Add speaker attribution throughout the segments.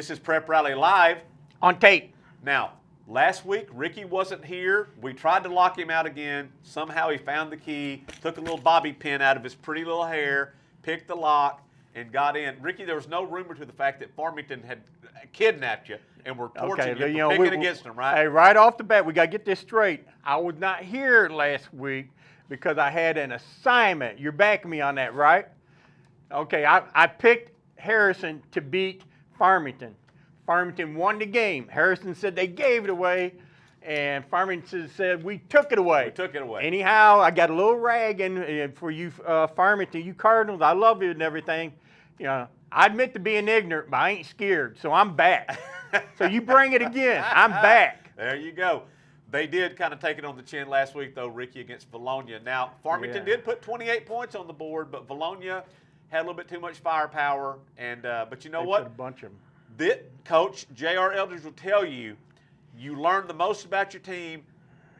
Speaker 1: This is Prep Rally Live.
Speaker 2: On tape.
Speaker 1: Now, last week, Ricky wasn't here. We tried to lock him out again. Somehow he found the key, took a little bobby pin out of his pretty little hair, picked the lock, and got in. Ricky, there was no rumor to the fact that Farmington had kidnapped you and were torching you for picking against them, right?
Speaker 2: Hey, right off the bat, we got to get this straight. I was not here last week because I had an assignment. You're backing me on that, right? Okay, I picked Harrison to beat Farmington. Farmington won the game. Harrison said they gave it away, and Farmington said we took it away.
Speaker 1: We took it away.
Speaker 2: Anyhow, I got a little rag in for you, Farmington, you Cardinals. I love you and everything. You know, I admit to being ignorant, but I ain't scared, so I'm back. So you bring it again. I'm back.
Speaker 1: There you go. They did kind of take it on the chin last week, though, Ricky, against Bologna. Now, Farmington did put 28 points on the board, but Bologna had a little bit too much firepower. And but you know what?
Speaker 2: A bunch of them.
Speaker 1: Coach J.R. Eldridge will tell you, you learn the most about your team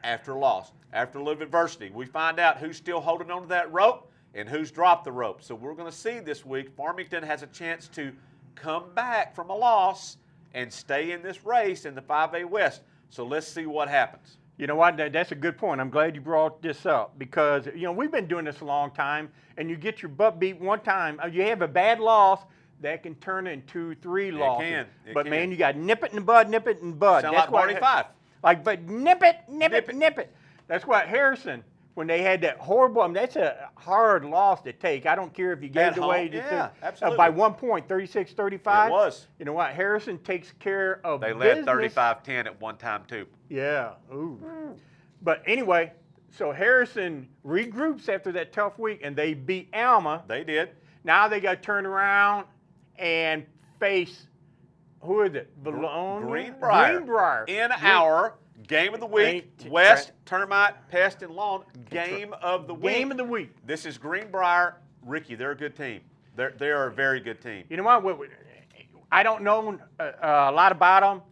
Speaker 1: after a loss, after a little adversity. We find out who's still holding on to that rope and who's dropped the rope. So we're going to see this week, Farmington has a chance to come back from a loss and stay in this race in the 5A West. So let's see what happens.
Speaker 2: You know what? That's a good point. I'm glad you brought this up because, you know, we've been doing this a long time, and you get your butt beat one time. You have a bad loss, that can turn into 3 losses.
Speaker 1: It
Speaker 2: can.
Speaker 1: can.
Speaker 2: Man, you got nip it in the bud, nip it in the bud.
Speaker 1: Sound like Barney Fife.
Speaker 2: Like, but nip it. That's what Harrison, when they had that horrible, I mean, that's a hard loss to take. I don't care if you gave it away.
Speaker 1: Absolutely.
Speaker 2: By 1 point, 36-35.
Speaker 1: It was.
Speaker 2: You know what? Harrison takes care of
Speaker 1: They
Speaker 2: business.
Speaker 1: led 35-10 at one time, too.
Speaker 2: Yeah. Ooh. But anyway, so Harrison regroups after that tough week, and they beat Alma.
Speaker 1: They did.
Speaker 2: Now they got to turn around and face, who is it?
Speaker 1: GreenBrier. In our Game of the Week, West, Termite, Pest, and Lawn Game of the Week.
Speaker 2: Game of the Week.
Speaker 1: This is GreenBrier. Ricky, they're a good team. They are a very good team.
Speaker 2: You know what? I don't know a lot about them.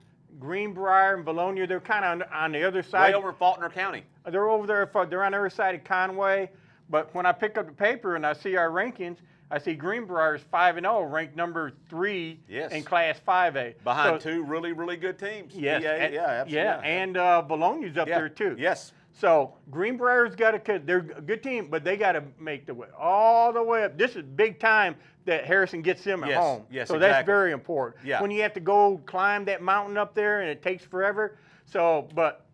Speaker 2: GreenBrier and Bologna, they're kind of on the other side.
Speaker 1: Way over in Faulkner County.
Speaker 2: They're over there. They're on the other side of Conway. But when I pick up the paper and I see our rankings, I see GreenBrier's 5-0, ranked number 3 in Class 5A.
Speaker 1: Behind 2 really, really good teams.
Speaker 2: Yes.
Speaker 1: Absolutely.
Speaker 2: Yeah, and Bologna's up there too.
Speaker 1: Yes.
Speaker 2: So GreenBrier's got to, they're a good team, but they got to make the way all the way up. This is big time that Harrison gets them at home.
Speaker 1: Yes,
Speaker 2: so that's very important.
Speaker 1: Yeah.
Speaker 2: When you have to go climb that mountain up there and it takes forever. So, but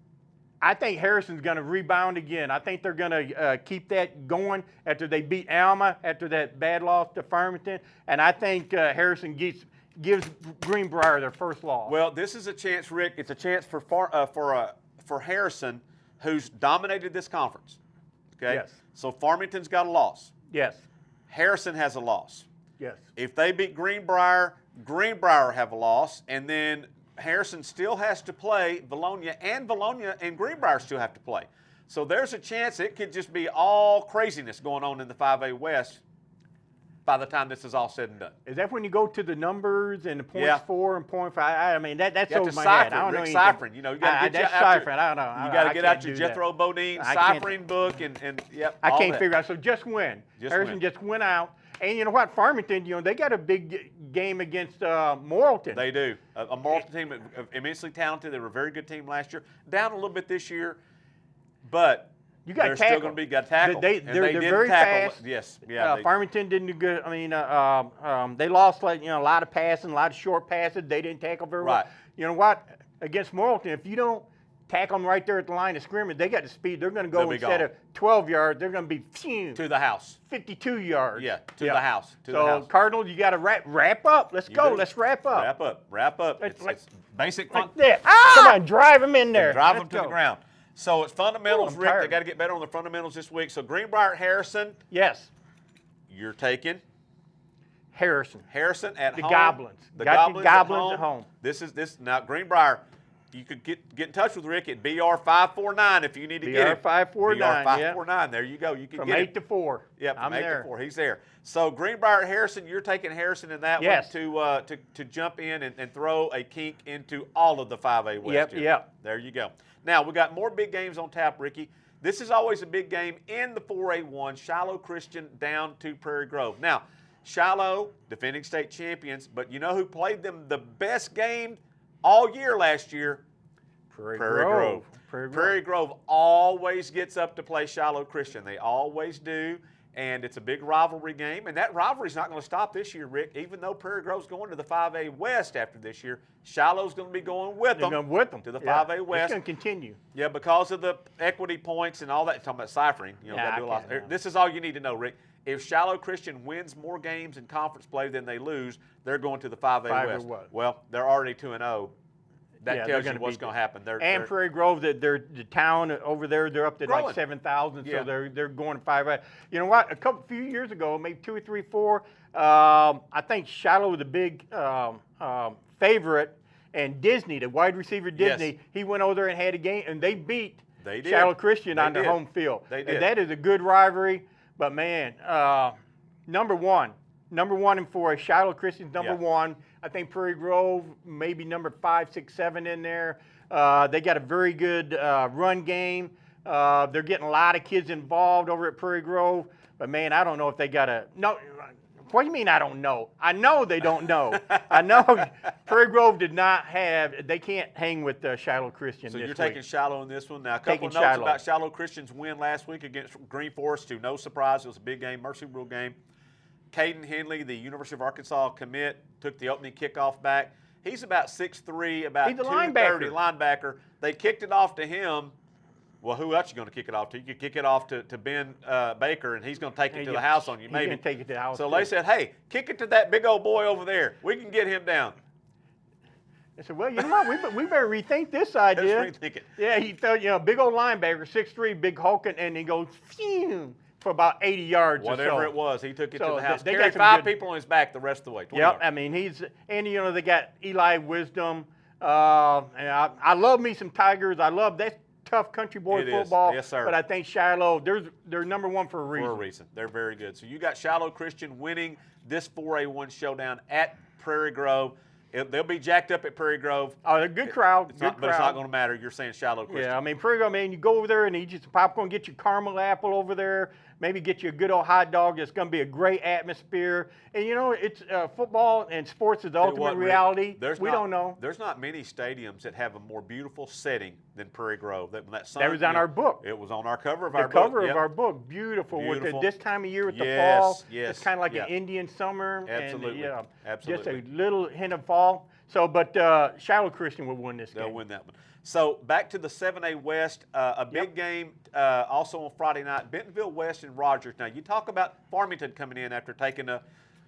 Speaker 2: I think Harrison's going to rebound again. I think they're going to keep that going after they beat Alma, after that bad loss to Farmington. And I think Harrison gives GreenBrier their first loss.
Speaker 1: Well, this is a chance, Rick. It's a chance for Harrison, who's dominated this conference. Okay.
Speaker 2: Yes.
Speaker 1: So Farmington's got a loss.
Speaker 2: Yes.
Speaker 1: Harrison has a loss.
Speaker 2: Yes.
Speaker 1: If they beat GreenBrier, GreenBrier have a loss, and then Harrison still has to play Bologna and GreenBrier still have to play. So there's a chance it could just be all craziness going on in the 5A West by the time this is all said and done.
Speaker 2: Is that when you go to the numbers and the points 4 and point 5? I mean, that's over my
Speaker 1: cipher,
Speaker 2: head. I don't know anything.
Speaker 1: Ciphering. You know, you got to get
Speaker 2: ciphering. I don't know.
Speaker 1: You got to get out your Jethro Bodine ciphering book and yep.
Speaker 2: I can't figure out. So just win. Harrison just went out. And you know what? Farmington, you know, they got a big game against Morrilton.
Speaker 1: They do. A Morrilton team, immensely talented. They were a very good team last year. Down a little bit this year, but they're still going to be got tackled.
Speaker 2: They're very fast.
Speaker 1: Yes. Yeah.
Speaker 2: Farmington didn't do good. I mean, they lost a lot of passing, a lot of short passes. They didn't tackle very well. You know what? Against Morrilton, if you don't tackle them right there at the line of scrimmage, they got the speed. They're going to go instead of 12 yards, they're going to be
Speaker 1: to the house.
Speaker 2: 52 yards.
Speaker 1: Yeah, to the house.
Speaker 2: So Cardinals, you got to wrap up. Let's go. Let's wrap up.
Speaker 1: Wrap up. It's basic.
Speaker 2: Like that. Come on, drive them in there.
Speaker 1: Drive them to the ground. So it's fundamentals, Rick. They got to get better on the fundamentals this week. So GreenBrier, Harrison.
Speaker 2: Yes.
Speaker 1: You're taking
Speaker 2: Harrison.
Speaker 1: Harrison at
Speaker 2: the
Speaker 1: home.
Speaker 2: Goblins.
Speaker 1: The
Speaker 2: Goblins
Speaker 1: at home. This now GreenBrier. You could get in touch with Rick at BR549 if you need to get him.
Speaker 2: BR549.
Speaker 1: BR549. There you go. You can
Speaker 2: from
Speaker 1: get
Speaker 2: 8 to 4.
Speaker 1: Yep,
Speaker 2: I'm there.
Speaker 1: 8 to 4. He's there. So GreenBrier, Harrison, you're taking Harrison in that one to jump in and throw a kink into all of the 5A West.
Speaker 2: Yep.
Speaker 1: There you go. Now we got more big games on tap, Ricky. This is always a big game in the 4A1, Shiloh Christian down to Prairie Grove. Now, Shiloh, defending state champions, but you know who played them the best game all year last year?
Speaker 2: Prairie
Speaker 1: Grove.
Speaker 2: Prairie Grove.
Speaker 1: Prairie Grove always gets up to play Shiloh Christian. They always do, and it's a big rivalry game, and that rivalry's not going to stop this year, Rick. Even though Prairie Grove's going to the 5A West after this year, Shiloh's going to be going with them.
Speaker 2: Going with them
Speaker 1: to the 5A West.
Speaker 2: It's going to continue.
Speaker 1: Yeah, because of the equity points and all that. Talking about ciphering, gotta do a lot. This is all you need to know, Rick. If Shiloh Christian wins more games in conference play than they lose, they're going to the 5A West. Well, they're already 2-0. That tells you what's going to happen.
Speaker 2: And Prairie Grove, they're the town over there, they're up to
Speaker 1: growing.
Speaker 2: like 7,000, so they're going to 5A. You know what? A few years ago, maybe 2 or 3, 4, I think Shiloh was the big favorite, and Disney, the wide receiver Disney, he went over there and had a game, and they beat Shiloh Christian on their home field.
Speaker 1: They did.
Speaker 2: And that is a good rivalry. But man, number one and 4, Shiloh Christian's number 1. I think Prairie Grove maybe number 5, 6, 7 in there. They got a very good run game. They're getting a lot of kids involved over at Prairie Grove. But man, I don't know if they got a no. What do you mean I don't know? I know they don't know. I know Prairie Grove did not have. They can't hang with Shiloh Christian.
Speaker 1: So
Speaker 2: this
Speaker 1: you're taking
Speaker 2: week.
Speaker 1: Shiloh in this one. Now, a couple of notes about Shiloh Christian's win last week against Green Forest. To no surprise, it was a big game, Mercy Rule game. Caden Henley, the University of Arkansas commit, took the opening kickoff back. He's about 6'3", about 230 linebacker. They kicked it off to him. Well, who else are you going to kick it off to? You could kick it off to Ben Baker, and he's going to take it to the house on you, maybe.
Speaker 2: He's going to take it to the house.
Speaker 1: So they said, hey, kick it to that big old boy over there. We can get him down.
Speaker 2: I said, well, you know what? We better rethink this idea.
Speaker 1: Let's rethink it.
Speaker 2: Yeah, he felt, big old linebacker, 6'3", big hulking, and he goes, phew, for about 80 yards
Speaker 1: Whatever
Speaker 2: or so.
Speaker 1: it was, he took it to the house.
Speaker 2: They
Speaker 1: carried
Speaker 2: got
Speaker 1: 5 people on his back the rest of the way.
Speaker 2: Yep, I mean, they got Eli Wisdom. And I love me some Tigers. I love that tough country boy football.
Speaker 1: Yes, sir.
Speaker 2: But I think Shiloh, they're number 1 for a reason.
Speaker 1: For a reason. They're very good. So you got Shiloh Christian winning this 4A1 showdown at Prairie Grove. They'll be jacked up at Prairie Grove.
Speaker 2: Oh, they're a good crowd.
Speaker 1: But it's not going to matter. You're saying Shiloh Christian.
Speaker 2: Yeah, I mean, Prairie Grove, man, you go over there and eat you some popcorn, get your caramel apple over there, maybe get you a good old hot dog. It's going to be a great atmosphere. And, it's football and sports is the ultimate reality. We don't know.
Speaker 1: There's not many stadiums that have a more beautiful setting than Prairie Grove. That was
Speaker 2: on our book.
Speaker 1: It was on our cover of our book.
Speaker 2: The cover of our book. Beautiful. With this time of year with the fall.
Speaker 1: Yes.
Speaker 2: It's kind of like an Indian summer.
Speaker 1: Absolutely.
Speaker 2: And,
Speaker 1: Absolutely.
Speaker 2: Just a little hint of fall. So, but Shiloh Christian will win this game.
Speaker 1: They'll win that one. So back to the 7A West, a big game also on Friday night, Bentonville West and Rogers. Now, you talk about Farmington coming in after taking a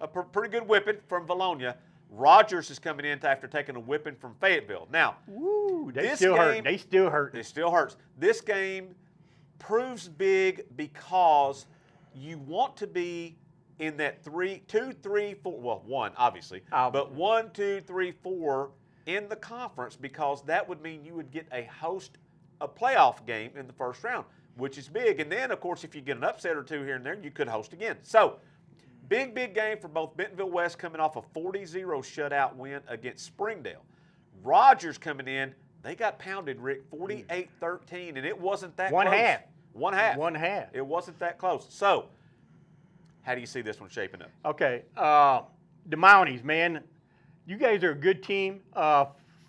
Speaker 1: pretty good whipping from Valonia. Rogers is coming in after taking a whipping from Fayetteville. Now,
Speaker 2: they still hurt. They still hurt.
Speaker 1: It still hurts. This game proves big because you want to be in that 1, 2, 3, 4, well, 1 obviously, but 1, 2, 3, 4 in the conference, because that would mean you would get a playoff game in the first round, which is big. And then, of course, if you get an upset or 2 here and there, you could host again. So, big game for both Bentonville West, coming off a 40-0 shutout win against Springdale. Rogers coming in, they got pounded, Rick, 48-13, and it wasn't that close. One half. It wasn't that close. So, how do you see this one shaping up?
Speaker 2: Okay, the Mounties, man, you guys are a good team.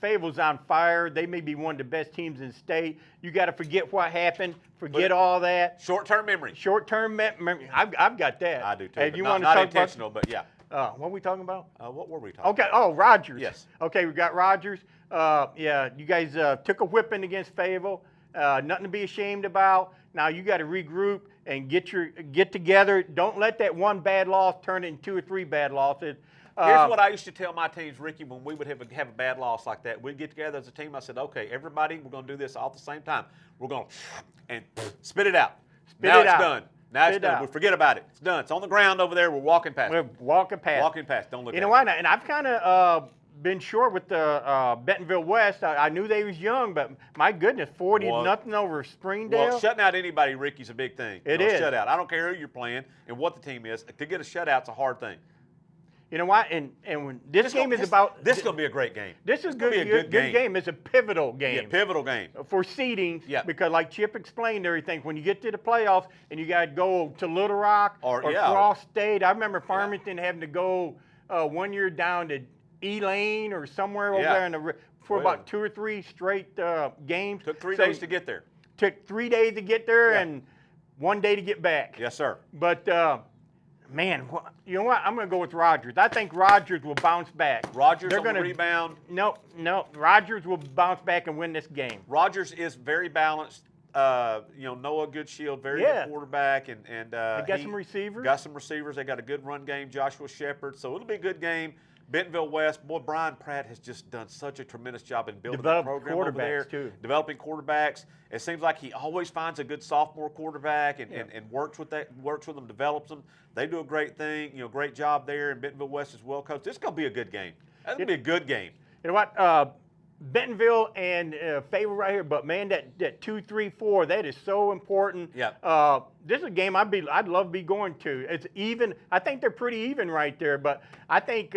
Speaker 2: Fayetteville's on fire. They may be one of the best teams in the state. You got to forget what happened. Forget all that.
Speaker 1: Short-term memory.
Speaker 2: Short-term memory. I've got that.
Speaker 1: I do too.
Speaker 2: Hey, you
Speaker 1: not intentional, but yeah.
Speaker 2: What are we talking about?
Speaker 1: What were we talking about?
Speaker 2: Okay. Oh, Rogers.
Speaker 1: Yes.
Speaker 2: Okay, we got Rogers. Yeah, you guys took a whipping against Fayetteville. Nothing to be ashamed about. Now you got to regroup and get together. Don't let that one bad loss turn into 2 or 3 bad losses.
Speaker 1: Here's what I used to tell my teams, Ricky, when we would have a bad loss like that. We'd get together as a team. I said, okay, everybody, we're going to do this all at the same time. We're going to and spit it out. Now it's done. Now it's done. We forget about it. It's done. It's on the ground over there. We're walking past.
Speaker 2: We're walking past.
Speaker 1: Walking past. Don't look at it.
Speaker 2: You know what? And I've kind of been short with the Bentonville West. I knew they was young, but my goodness, 40-0 over Springdale.
Speaker 1: Well, shutting out anybody, Ricky's a big thing.
Speaker 2: It is.
Speaker 1: Shutout. I don't care who you're playing and what the team is. To get a shutout's a hard thing.
Speaker 2: You know what? And when this game is about,
Speaker 1: this is going to be a great game.
Speaker 2: This is
Speaker 1: gonna
Speaker 2: good.
Speaker 1: be a good game.
Speaker 2: It's a pivotal game.
Speaker 1: Yeah, pivotal game
Speaker 2: for seedings.
Speaker 1: Yeah.
Speaker 2: Because like Chip explained everything, when you get to the playoffs and you got to go to Little Rock or Cross State. I remember Farmington having to go 1 year down to Elaine or somewhere over there for about 2 or 3 straight games.
Speaker 1: Took 3 days to get there.
Speaker 2: Took 3 days to get there and 1 day to get back.
Speaker 1: Yes, sir.
Speaker 2: But man, you know what? I'm going to go with Rogers. I think Rogers will bounce back.
Speaker 1: Rogers will rebound.
Speaker 2: No. Rogers will bounce back and win this game.
Speaker 1: Rogers is very balanced. Noah Goodshield, very good quarterback, and
Speaker 2: they got some receivers.
Speaker 1: Got some receivers. They got a good run game. Joshua Shepard. So it'll be a good game. Bentonville West, boy, Brian Pratt has just done such a tremendous job in building the program over there. Developing quarterbacks. It seems like he always finds a good sophomore quarterback and works with them, develops them. They do a great thing, great job there. And Bentonville West is well coached. This is going to be a good game. That's going to be a good game.
Speaker 2: You know what? Bentonville and Fayetteville right here, but man, that 2, 3, 4, that is so important.
Speaker 1: Yeah.
Speaker 2: This is a game I'd love to be going to. It's even. I think they're pretty even right there, but I think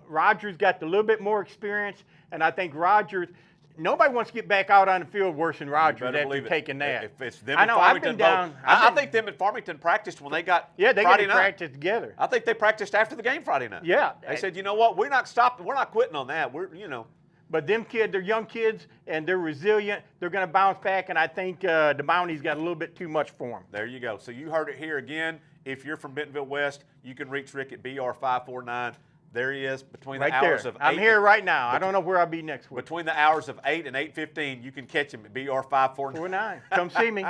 Speaker 2: Rogers got a little bit more experience, and I think Rogers. Nobody wants to get back out on the field worse than Rogers after taking that.
Speaker 1: If it's them and Farmington, I think them and Farmington practiced when they got
Speaker 2: they
Speaker 1: Friday night.
Speaker 2: Practice together.
Speaker 1: I think they practiced after the game Friday night.
Speaker 2: Yeah.
Speaker 1: They said, you know what, we're not stopping. We're not quitting on that.
Speaker 2: But them kids, they're young kids, and they're resilient. They're going to bounce back, and I think the Bounties got a little bit too much for them.
Speaker 1: There you go. So you heard it here again. If you're from Bentonville West, you can reach Rick at BR549. There he is between the hours of 8.
Speaker 2: I'm here right now. I don't know where I'll be next week.
Speaker 1: Between the hours of 8 and 8:15, you can catch him at BR549.
Speaker 2: Come see me.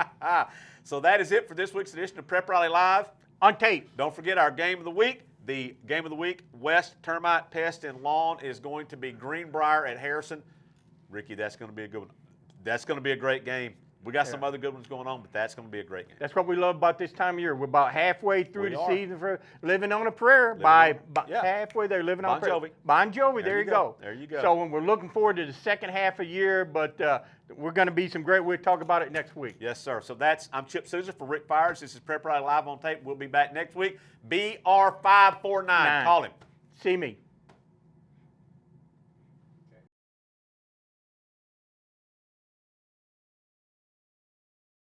Speaker 1: So that is it for this week's edition of Prep Rally Live.
Speaker 2: On tape.
Speaker 1: Don't forget our game of the week. The game of the week, West Termite Pest and Lawn, is going to be GreenBrier at Harrison. Ricky, that's going to be a good one. That's going to be a great game. We got some other good ones going on, but that's going to be a great game.
Speaker 2: That's what we love about this time of year. We're about halfway through the season for living on a prayer. Halfway there, living on a prayer. Bon Jovi, there you go.
Speaker 1: There you go.
Speaker 2: So when we're looking forward to the second half of the year, but we're going to be some great. We'll talk about it next week.
Speaker 1: Yes, sir. So I'm Chip Souza for Rick Fires. This is Prep Rally Live on tape. We'll be back next week. BR549. Call him.
Speaker 2: See me.